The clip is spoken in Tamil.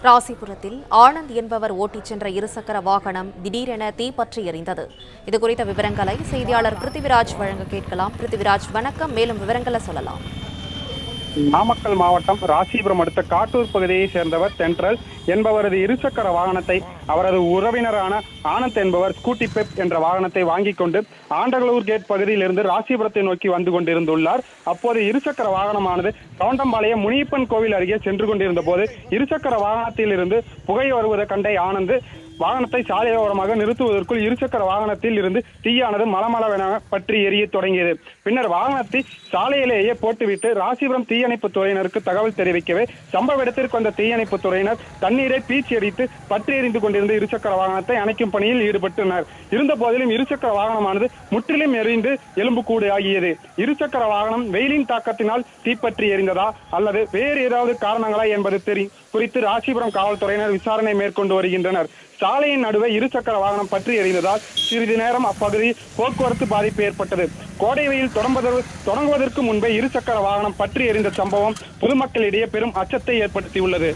ராசிபுரத்தில் ஆனந்த் என்பவர் ஓட்டிச் சென்ற இருசக்கர வாகனம் திடீரென தீப்பற்றி எரிந்தது. இதுகுறித்த விவரங்களை செய்தியாளர் பிருத்திவிராஜ் வழங்க கேட்கலாம். பிருத்திவிராஜ், வணக்கம். மேலும் விவரங்களை சொல்லலாம். நாமக்கல் மாவட்டம் ராசிபுரம் அடுத்த காட்டூர் பகுதியைச் சேர்ந்தவர் சென்ட்ரல் என்பவரது இருசக்கர வாகனத்தை அவரது உறவினரான ஆனந்த் என்பவர் ஸ்கூட்டி பெப் என்ற வாகனத்தை வாங்கிக் கொண்டு ஆண்டகளூர் கேட் பகுதியிலிருந்து ராசிபுரத்தை நோக்கி வந்து கொண்டிருந்துள்ளார். அப்போது இருசக்கர வாகனமானது கவுண்டம்பாளையம் முனியப்பன் கோவில் அருகே சென்று கொண்டிருந்த போது இருசக்கர வாகனத்தில் இருந்து புகை வருவதை கண்ட ஆனந்த் வாகனத்தை சாலையோரமாக நிறுத்துவதற்குள் இருசக்கர வாகனத்தில் இருந்து தீயானது மலமளவென பற்றி எரிய தொடங்கியது. பின்னர் வாகனத்தை சாலையிலேயே போட்டுவிட்டு ராசிபுரம் தீயணைப்பு துறையினருக்கு தகவல் தெரிவிக்கவே சம்பவ இடத்திற்கு வந்த தீயணைப்பு துறையினர் தண்ணீரை பீச்சி அடித்து பற்றி எறிந்து கொண்டிருந்த இருசக்கர வாகனத்தை அணைக்கும் பணியில் ஈடுபட்டனர். இருந்த போதிலும் இருசக்கர வாகனமானது முற்றிலும் எரிந்து எலும்புக்கூடு ஆகியது. இருசக்கர வாகனம் வெயிலின் தாக்கத்தினால் தீப்பற்றி எரிந்ததா அல்லது வேறு ஏதாவது காரணங்களா என்பது குறித்து ராசிபுரம் காவல்துறையினர் விசாரணை மேற்கொண்டு வருகின்றனர். சாலையின் நடுவே இருசக்கர வாகனம் பற்றி எறிந்ததால் சிறிது நேரம் அப்பகுதியில் போக்குவரத்து பாதிப்பு ஏற்பட்டது. கோடை வெயில் தொடங்குவதற்கு முன்பே இருசக்கர வாகனம் பற்றி எறிந்த சம்பவம் பொதுமக்களிடையே பெரும் அச்சத்தை ஏற்படுத்தியுள்ளது.